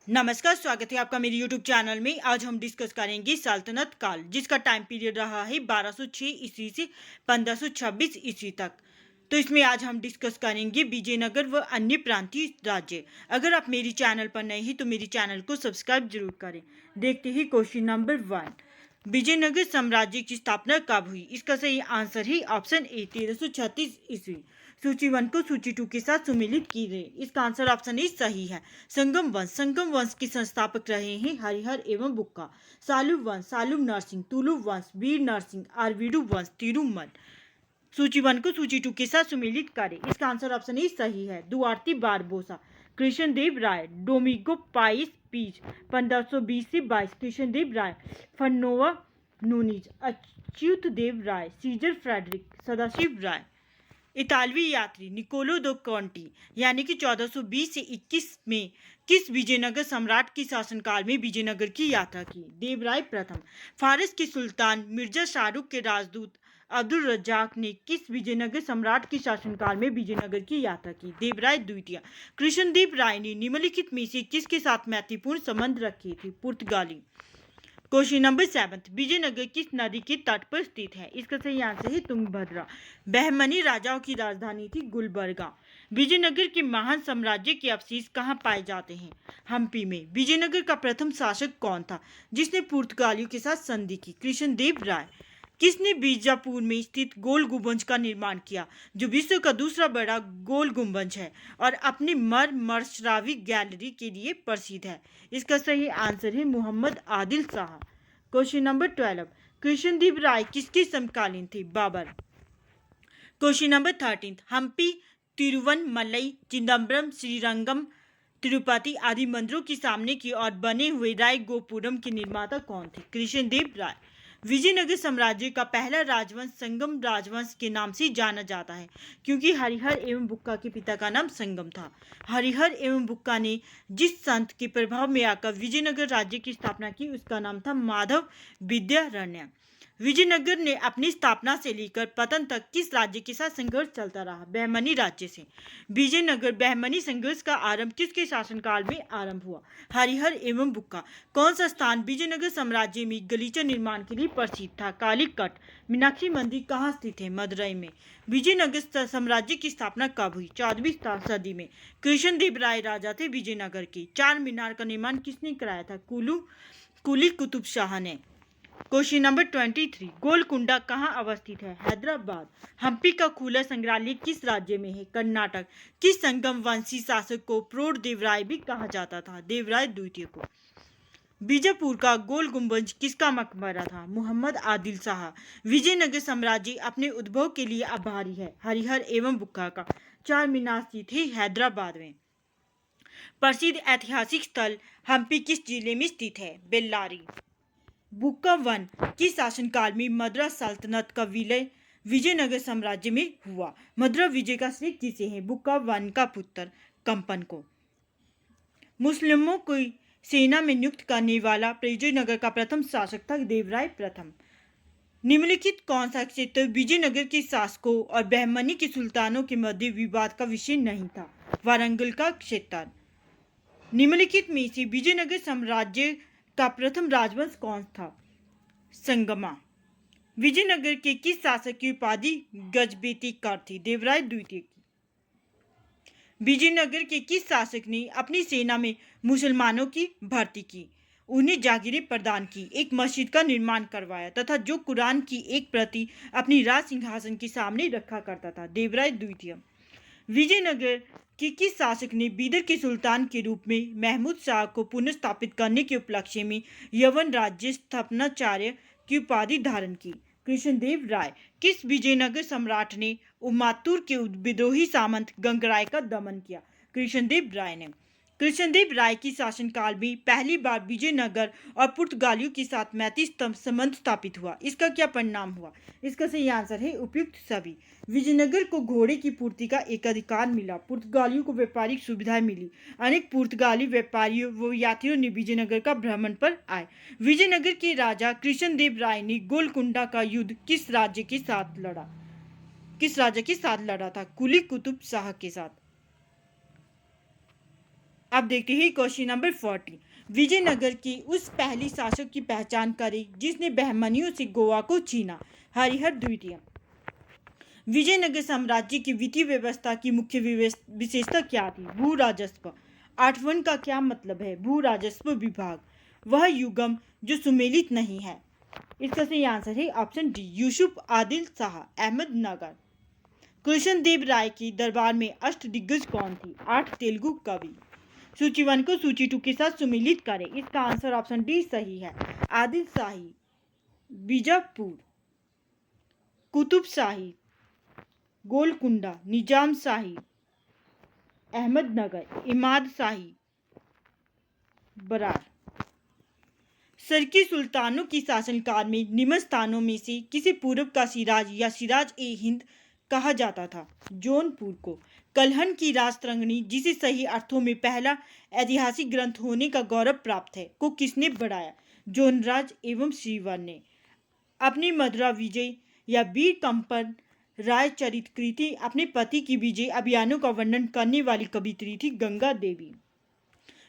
नमस्कार, स्वागत है आपका मेरे YouTube चैनल में। आज हम डिस्कस करेंगे सल्तनत काल, जिसका टाइम पीरियड रहा है 1206 ईस्वी से 1526 ईस्वी तक। तो इसमें आज हम डिस्कस करेंगे विजयनगर व अन्य प्रांतीय राज्य। अगर आप मेरी चैनल पर नए हैं तो मेरे चैनल को सब्सक्राइब जरूर करें। देखते ही क्वेश्चन नंबर 1, विजयनगर साम्राज्य की स्थापना कब हुई? इसका सही आंसर है ऑप्शन ए 1336 ईस्वी। सूची 1 को सूची 2 के साथ सुमेलित कीजिए। इसका आंसर ऑप्शन ए सही है। संगम वंश के संस्थापक रहे हैं हरिहर एवं बुक्का। सालुब वंश, सालुब नरसिंह, तुलुब वंश, वीर नरसिंह, आरवीडु वंश, तिरुमल। सूची 1 को सूची 2 के साथ सुमेलित करें। इसका आंसर ऑप्शन ए सही है। दुआरती बारबोसा, कृष्णदेव राय, डोमिगो पाइस पीज 1520 से 22, कृष्णदेव राय, फन्नोवा नूनीज, अच्युत देव राय, सीजर फ्रेडरिक, सदाशिव राय। इतालवी यात्री निकोलो दो कॉन्टी यानी कि 1420 से 21 में किस विजयनगर सम्राट के शासनकाल में विजयनगर की यात्रा की? देवराय प्रथम। फारस के सुल्तान मिर्जा शाहरुख के राजदूत अब्दुल रज्जाक ने किस विजयनगर सम्राट के शासनकाल में विजयनगर की यात्रा की? देवराय द्वितीय। कृष्णदेव राय ने निम्नलिखित में से किसके साथ मैत्रीपूर्ण संबंध रखे थे? पुर्तगाली। क्वेश्चन नंबर 7, विजयनगर किस नदी के तट पर स्थित है? इसका सही आंसर है तुंगभद्रा। बहमनी राजाओं की राजधानी थी गुलबर्गा। विजयनगर के महान साम्राज्य के अवशेष कहाँ पाए जाते हैं? हम्पी में। विजयनगर का प्रथम शासक कौन था जिसने पुर्तगालियों के साथ संधि की? कृष्णदेव राय। किसने बीजापुर में स्थित गोल गुंबज का निर्माण किया, जो विश्व का दूसरा बड़ा गोल गुंबज है और अपनी मरमरश्रावी गैलरी के लिए प्रसिद्ध है? इसका सही आंसर है मोहम्मद आदिल शाह। क्वेश्चन नंबर 12, कृष्णदेव राय किसके समकालीन थे? बाबर। क्वेश्चन नंबर 13, हम्पी, तिरुवनमलई, चिदम्बरम, श्रीरंगम, तिरुपति आदि मंदिरों के सामने की ओर बने हुए राय गोपुरम के निर्माता कौन थे? कृष्णदेव राय। विजयनगर साम्राज्य का पहला राजवंश संगम राजवंश के नाम से जाना जाता है क्योंकि हरिहर एवं बुक्का के पिता का नाम संगम था। हरिहर एवं बुक्का ने जिस संत के प्रभाव में आकर विजयनगर राज्य की स्थापना की उसका नाम था माधव विद्यारण्य। विजयनगर ने अपनी स्थापना से लेकर पतन तक किस राज्य के साथ संघर्ष चलता रहा? बहमनी राज्य से। विजयनगर बहमनी संघर्ष का आरंभ किसके शासनकाल में आरंभ हुआ? हरिहर एवं बुक्का। कौन सा स्थान विजयनगर साम्राज्य में गलीचा निर्माण के लिए प्रसिद्ध था? कालीकट। मीनाक्षी मंदिर कहाँ स्थित है? मदुरई में। विजयनगर साम्राज्य की स्थापना कब हुई? 14वीं सदी में। कृष्णदेव राय राजा थे विजयनगर के। चार मीनार का निर्माण किसने कराया था? कुली कुतुब शाह ने। क्वेश्चन नंबर 23, गोलकुंडा कहाँ अवस्थित है? हैदराबाद। हम्पी का खुला संग्रहालय किस राज्य में है? कर्नाटक। किस संगम वंशी शासक को प्रोढ़ देवराय भी कहा जाता था? देवराय द्वितीय को। बीजापुर का गोल गुंबज किसका मकबरा था? मोहम्मद आदिल शाह। विजयनगर साम्राज्य अपने उद्भव के लिए आभारी है हरिहर एवं बुक्का का। चार मीनार स्थित है हैदराबाद में। प्रसिद्ध ऐतिहासिक स्थल हम्पी किस जिले में स्थित है? बेल्लारी। बुक्का वन की शासनकाल में मद्रा सल्तनत का विलय विजयनगर साम्राज्य में हुआ। मद्रा विजय का श्रेय किसे है? बुक्का वन का पुत्र कंपन को। मुस्लिमों को सेना में नियुक्त करने वाला विजयनगर का प्रथम शासक था देवराय प्रथम। निम्नलिखित कौन सा क्षेत्र विजयनगर के शासकों और बहमनी के सुल्तानों के मध्य विवाद का विषय नहीं था? वारंगल का क्षेत्र। निम्नलिखित में से विजयनगर साम्राज्य का प्रथम राजवंश कौन था? संगमा। विजयनगर के किस शासक की उपाधि गजबेती कर थी? देवराय द्वितीय की। विजयनगर के किस शासक ने अपनी सेना में मुसलमानों की भर्ती की, उन्हें जागीरें प्रदान की, एक मस्जिद का निर्माण करवाया तथा जो कुरान की एक प्रति अपनी राज सिंहासन के सामने रखा करता था? देवराय द्वितीय। विजयनगर के किस शासक ने बीदर के सुल्तान के रूप में महमूद शाह को पुनर्स्थापित करने के उपलक्ष्य में यवन राज्य स्थापनाचार्य की उपाधि धारण की? कृष्णदेव राय। किस विजयनगर सम्राट ने उमातुर के विद्रोही सामंत गंगराय का दमन किया? कृष्णदेव राय ने। कृष्णदेव राय की शासनकाल में पहली बार विजयनगर और पुर्तगालियों के साथ मैत्री संबंध स्थापित हुआ। इसका क्या परिणाम हुआ? इसका सही आंसर है उपयुक्त सभी। विजयनगर को घोड़े की पूर्ति का एकाधिकार मिला। पुर्तगालियों को व्यापारिक सुविधाएं मिली। अनेक पुर्तगाली व्यापारियों व यात्रियों ने विजयनगर का भ्रमण पर आए। विजयनगर के राजा कृष्णदेव राय ने गोलकुंडा का युद्ध किस राज्य के साथ लड़ा? किस राजा के साथ लड़ा था? कुली कुतुब शाह के साथ। अब देखते हैं क्वेश्चन नंबर 40। विजयनगर की उस पहली शासक की पहचान करें जिसने बहमनियों से गोवा को छीना। हरिहर द्वितीय। विजयनगर साम्राज्य की वित्तीय व्यवस्था की मुख्य विशेषता क्या थी? भू राजस्व। आठवन का क्या मतलब है? भू राजस्व विभाग। वह युगम जो सुमेलित नहीं है। इसका सही आंसर है ऑप्शन डी, यूसुफ आदिल शाह, अहमदनगर। कृष्णदेव राय की दरबार में अष्टदिग्गज कौन थी? 8 तेलुगु कवि। सूची 1 को सूची 2 के साथ सुमेलित करें। इसका आंसर ऑप्शन डी सही है। आदिल शाही, बीजापुर, कुतुब शाही, गोलकुंडा, निजाम शाही, अहमदनगर, इमाद शाही, बरार। सरकी सुल्तानों की शासनकाल में निम्न स्थानों में से किसे पूर्व का सिराज या सिराज ए हिंद कहा जाता था? जौनपुर को। कलहन की राजतरंगिणी, जिसे सही अर्थों में पहला ऐतिहासिक ग्रंथ होने का गौरव प्राप्त है, को किसने बढ़ाया? जोनराज एवं श्रीवर ने। अपनी मधुरा विजय या वीर कंपन रायचरित कृति अपने पति की विजय अभियानों का वर्णन करने वाली कवित्री थी गंगा देवी।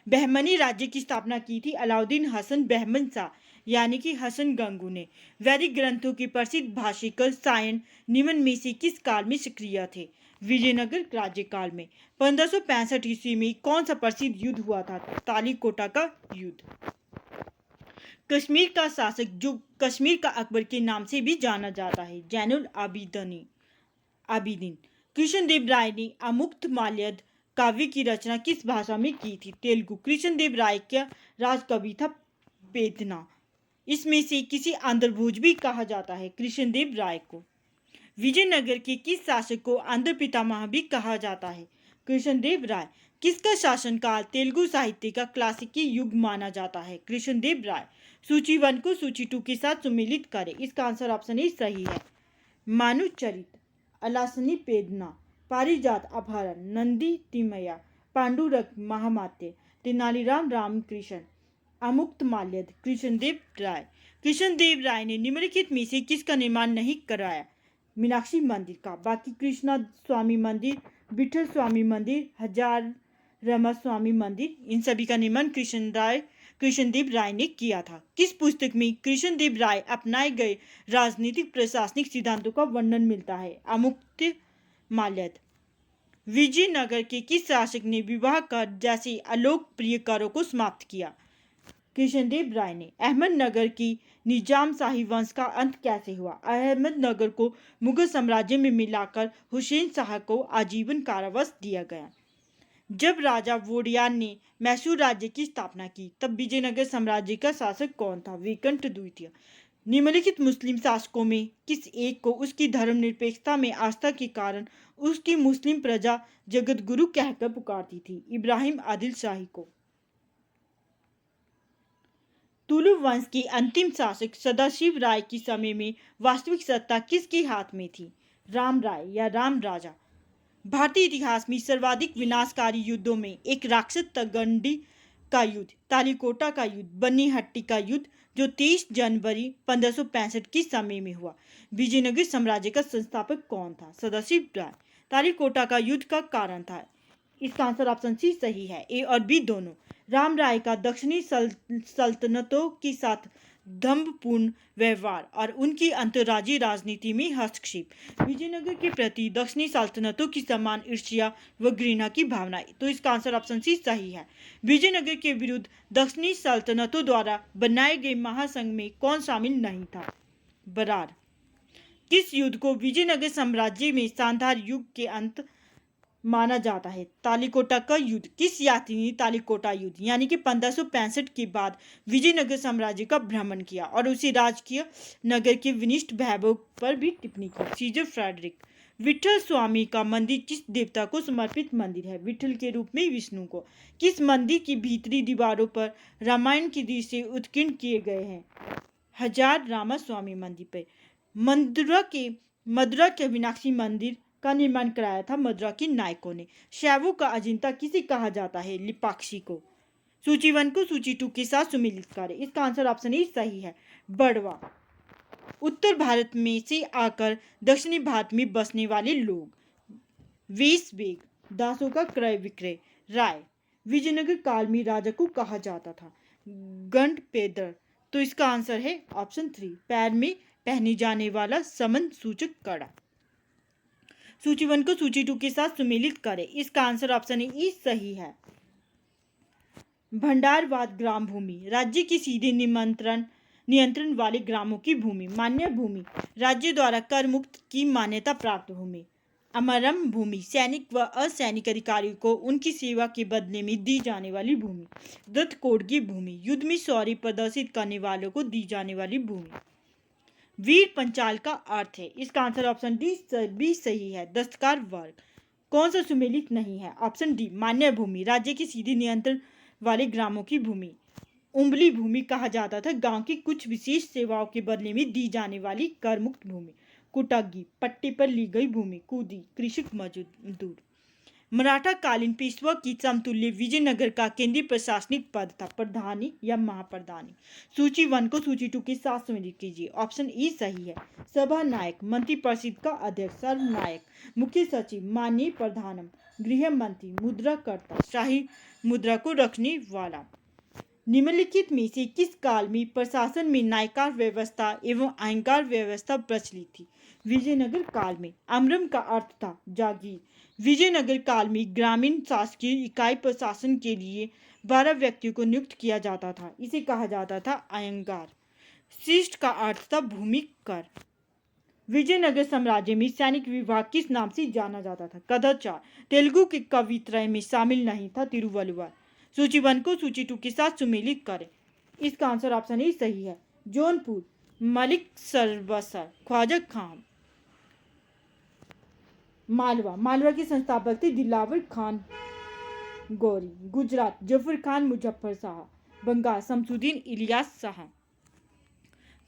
बहमनी राज्य की स्थापना की थी अलाउद्दीन हसन बहमन शाह यानी कि हसन गंगू ने। वैदिक ग्रंथों के प्रसिद्ध भाष्यकार सायन निम्न में से किस काल में सक्रिय थे? विजयनगर राज्यकाल में। 1565 ईस्वी में कौन सा प्रसिद्ध युद्ध हुआ था? तालीकोटा का युद्ध। कश्मीर का शासक जो कश्मीर का अकबर के नाम से भी जाना जाता है, जैनुल आबिदीन। कृष्णदेव राय ने अमुक्तमाल्यद काव्य की रचना किस भाषा में की थी? तेलुगु। कृष्णदेव राय का राजकवि था पेदना। इसमें से किसी आंध्र भोज भी कहा जाता है कृष्णदेव राय को। विजयनगर के किस शासक को आंध्र पितामह भी कहा जाता है? कृष्णदेव राय। किसका शासनकाल तेलुगु साहित्य का क्लासिकी युग माना जाता है? कृष्णदेव राय। सूची 1 को सूची 2 के साथ सुमेलित करें। इसका आंसर ऑप्शन ए सही है। मानुचरित, अलासनी पेदना, पारिजात अपहरण, नंदी तिमया, पांडुरंग महामात्य, तेनालीराम रामकृष्ण, अमुक्तमाल्यद। कृष्णदेव राय। कृष्णदेव राय ने निम्नलिखित में से किसका निर्माण नहीं कराया? मीनाक्षी मंदिर का, बाकी कृष्णा स्वामी मंदिर, विठल स्वामी मंदिर, हजार रमा स्वामी मंदिर, इन सभी का निर्माण कृष्णदेव राय ने किया था। किस पुस्तक में कृष्णदेव राय अपनाए गए राजनीतिक प्रशासनिक सिद्धांतों का वर्णन मिलता है? अमुक्तमाल्यद। विजयनगर के किस शासक ने विवाह कर जैसे अलोकप्रिय करों को समाप्त किया? कृष्णदेव राय ने। अहमदनगर की निजाम शाही वंश का अंत कैसे हुआ? अहमदनगर को मुगल साम्राज्य में मिलाकर हुसैन शाह को आजीवन कारावास दिया गया। जब राजा वोडियार ने मैसूर राज्य की स्थापना की तब विजयनगर साम्राज्य का शासक कौन था? विकंठ द्वितीय। निम्नलिखित मुस्लिम शासकों में किस एक को उसकी धर्मनिरपेक्षता में आस्था के कारण उसकी मुस्लिम प्रजा जगतगुरु कहकर पुकारती थी? इब्राहिम आदिल शाही को। तुलु वंश के अंतिम शासक सदाशिव राय के समय में वास्तविक सत्ता किसके हाथ में थी? राम राय या राम राजा। भारतीय इतिहास में सर्वाधिक विनाशकारी युद्धों में एक राक्षस तगंडी का युद्ध, तालीकोटा का युद्ध, बन्नीहट्टी का युद्ध जो 23 जनवरी 1565 के समय में हुआ। विजयनगर साम्राज्य का संस्थापक कौन था? सदाशिव राय। तालीकोटा का युद्ध का कारण था। इसका आंसर ऑप्शन सी सही है, ए और बी दोनों। राम राय का दक्षिणी सल्तनतों के साथ दंभपूर्ण व्यवहार और उनकी अंतर्राज्यीय राजनीति में हस्तक्षेप। विजयनगर के प्रति दक्षिणी सल्तनतों की समान ईर्ष्या व घृणा की भावना। तो इसका आंसर ऑप्शन सी सही है। विजयनगर के विरुद्ध दक्षिणी सल्तनतों द्वारा बनाए गए महासंघ में कौन शामिल नहीं था? बरार। किस युद्ध को विजयनगर साम्राज्य में शानदार युग के अंत माना जाता है? तालीकोटा का युद्ध। किस यात्री ने तालीकोटा युद्ध यानी कि 1565 के बाद विजयनगर साम्राज्य का भ्रमण किया और उसे राजकीय नगर के विनिष्ट वैभव पर भी टिप्पणी की? Scissor Frederick. विठल स्वामी का मंदिर किस देवता को समर्पित मंदिर है? विठल के रूप में विष्णु को। किस मंदिर की भीतरी दीवारों पर रामायण के दृश्य उत्कीर्ण किए गए हैं? हजार रामा स्वामी मंदिर पर। मदुरा के मीनाक्षी मंदिर का निर्माण कराया था मदुरा के नायकों ने। शैवों का अजिंता किसे कहा जाता है? लिपाक्षी को। सूची 1 को सूची 2 के साथ सुमेलित करें। इसका आंसर ऑप्शन ए सही है। बड़वा। उत्तर भारत में से आकर दक्षिणी भारत में बसने वाले लोग। वेश वेग, दासों का क्रय विक्रय। राय। विजयनगर काल में राजा को कहा जाता था? गंडपेदर। तो इसका आंसर है ऑप्शन 3, पैर में पहने जाने वाला समन सूचक कड़ा। सूची 1 को सूची 2 के साथ सुमेलित करें। इसका आंसर ऑप्शन ए सही है। भंडारवाद ग्राम भूमि, राज्य की सीधे नियंत्रण वाले ग्रामों की भूमि। मान्य भूमि, राज्य द्वारा कर मुक्त की मान्यता प्राप्त भूमि। अमरम भूमि, सैनिक व असैनिक अधिकारियों को उनकी सेवा के बदले में दी जाने वाली भूमि। दत्त कोड की भूमि, युद्ध में शौर्य प्रदर्शित करने वालों को दी जाने वाली भूमि। वीर पंचाल का अर्थ है? इसका आंसर ऑप्शन बी सही है, दस्तकार वर्ग। कौन सा सुमेलित नहीं है? ऑप्शन डी, मान्य भूमि, राज्य के सीधे नियंत्रण वाले ग्रामों की भूमि। उम्बली भूमि कहा जाता था गांव की कुछ विशेष सेवाओं के बदले में दी जाने वाली कर मुक्त भूमि। कुटगी, पट्टे पर ली गई भूमि। कूदी, कृषक मजदूर। मराठा कालीन पेशवा की समतुल्य विजयनगर का केंद्रीय प्रशासनिक पद था? प्रधानी या महाप्रधानी। सूची 1 को सूची 2 के साथ सुमेलित कीजिए। ऑप्शन ई सही है, सभा नायक, मंत्री परिषद का अध्यक्ष, सर्वनायक, मुख्य सचिव, माननीय प्रधानम, गृह मंत्री, मुद्राकर्ता, शाही मुद्रा को रखने वाला। निम्नलिखित में से किस काल में प्रशासन में न्यायकार व्यवस्था एवं आयकर व्यवस्था प्रचलित थी? विजयनगर काल में। अमरम का अर्थ था जागीर। विजयनगर काल में ग्रामीण शासकीय इकाई प्रशासन के लिए 12 व्यक्तियों को नियुक्त किया जाता था। इसे कहा जाता था अयंगार। शिष्ट का अर्थ था भूमि कर। विजयनगर साम्राज्य में सैनिक विभाग किस नाम से जाना जाता था? कदाचार। तेलुगु के कवित्रय में शामिल नहीं था तिरुवल्लुवर। सूची 1 को सूची 2 के साथ सुमेलित करें। इसका आंसर ऑप्शन ए सही है, जौनपुर, मलिक सरबसर, ख्वाजा खान। मालवा के संस्थापक थे दिलावर खान गौरी। गुजरात, जफर खान मुजफ्फर शाह। बंगाल, शमसुद्दीन इलियास शाह।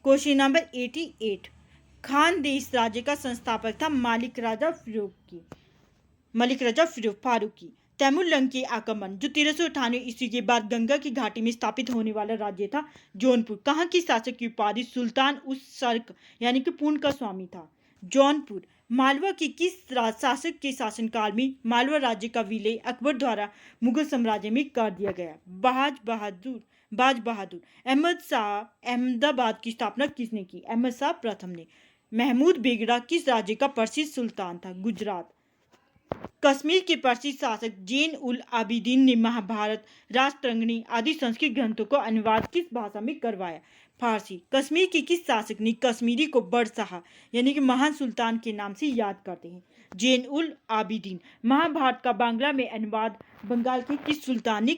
क्वेश्चन नंबर 88, खानदेश राज्य का संस्थापक था मलिक राजा फारूकी। तैमूरलंग के आक्रमण, जो 1398 ईस्वी के बाद गंगा की घाटी में स्थापित होने वाला राज्य था। जौनपुर, कहाँ की शासक की उपाधि सुल्तान उस सर्क यानी कि पूर्ण का स्वामी था? जौनपुर। मालवा की किस शासक के शासनकाल में मालवा राज्य का विलय अकबर द्वारा मुगल साम्राज्य में कर दिया गया? बाज बहादुर। अहमदाबाद की स्थापना किसने की? अहमद शाह प्रथम ने। महमूद बेगड़ा किस राज्य का प्रसिद्ध सुल्तान था? गुजरात। कश्मीर के प्रसिद्ध शासक जैन उल आबिदीन ने महाभारत, राजतरंगिणी आदि संस्कृत ग्रंथों को अनुवाद किस भाषा में करवाया? फारसी। कश्मीर के किस शासक ने कश्मीरी को बड़शाह यानी कि महान सुल्तान के नाम से याद करते हैं? जैन उल आबिदीन। महाभारत का बांग्ला में अनुवाद बंगाल के किस सुल्तान ने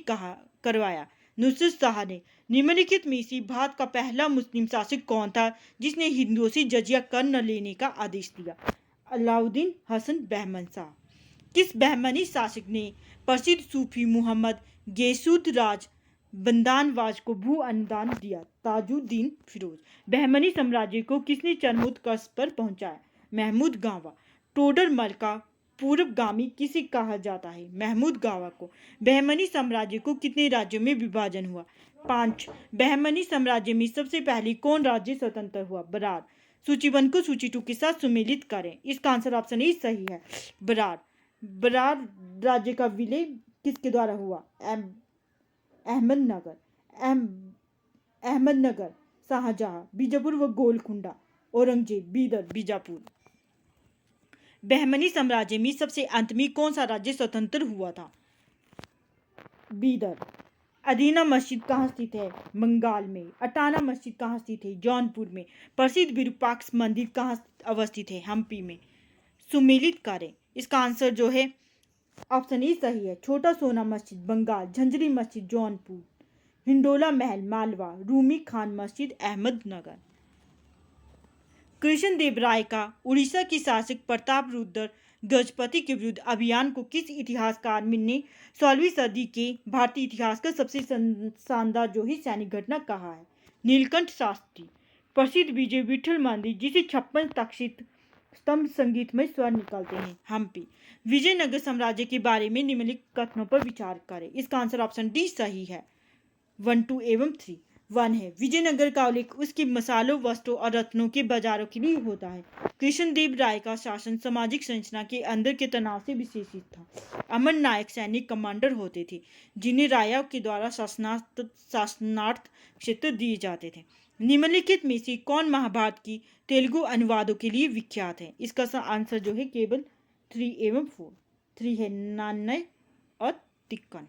करवाया? नुसरत शाह ने। निम्नलिखित में से भारत का पहला मुस्लिम शासक कौन था जिसने हिंदुओं से जजिया कर न लेने का आदेश दिया? अलाउद्दीन हसन बहमन शाह। किस बहमनी शासक ने प्रसिद्ध सूफी मोहम्मद गैसूद राज बंदानवाज को भू अनुदान दिया? ताजुद्दीन फिरोज। बहमनी साम्राज्य को किसने चरमोत्कर्ष पर पहुंचाया? महमूद गावा। टोडर मल का पूर्वगामी किसे कहा जाता है? महमूद गावा को। बहमनी साम्राज्य को कितने राज्यों में विभाजन हुआ? 5। बहमनी साम्राज्य में सबसे पहले कौन राज्य स्वतंत्र हुआ? बरार। सूची 1 को सूची 2 के साथ सुमेलित करें। इसका आंसर ऑप्शन ए सही है, बरार। बरार राज्य का विलय किसके द्वारा हुआ? अहमदनगर, शाहजहां, बीजापुर व गोलकुंडा, औरंगजेब, बीदर, बीजापुर। बहमनी साम्राज्य में सबसे अंत में कौन सा राज्य स्वतंत्र हुआ था? बीदर। अदीना मस्जिद कहाँ स्थित है? बंगाल में। अटाना मस्जिद कहाँ स्थित है? जौनपुर में। प्रसिद्ध विरूपाक्ष मंदिर कहाँ अवस्थित है? हम्पी में। सुमेलित करें। इसका आंसर जो है ऑप्शन ए सही है, छोटा सोना मस्जिद बंगाल, झंझरी मस्जिद जौनपुर, हिंडोला महल मालवा, रूमी खान मस्जिद अहमदनगर। कृष्णदेव राय का उड़ीसा के शासक प्रताप रुद्र गजपति के विरुद्ध अभियान को किस इतिहासकार ने 16वीं सदी के भारतीय इतिहास का सबसे शानदार जो है सैनिक घटना कहा है? नीलकंठ शास्त्री। प्रसिद्ध विजय विठल मंदिर जिसे 56 तक्षित स्तंभ संगीतमय स्वर निकलते हैं? हम्पी। विजयनगर साम्राज्य के बारे में निम्नलिखित कथनों पर विचार करें। इसका आंसर ऑप्शन डी सही है, 1, 2 एवं 3। 1 है। विजयनगर का उल्लेख उसकी मसालों, वस्त्रों और रत्नों के बाजारों के लिए होता है। कृष्णदेव राय का शासन सामाजिक संरचना के अंदर के तनाव से विशेषित था। अमर नायक सैनिक कमांडर होते थे, जिन्हें राजा के द्वारा शासनार्थ क्षेत्र दिए जाते थे। निम्नलिखित में से कौन महाभारत की तेलुगु अनुवादों के लिए विख्यात है? इसका आंसर जो है केवल 3 एवं 4। 3 है नान्नय और तिक्कन।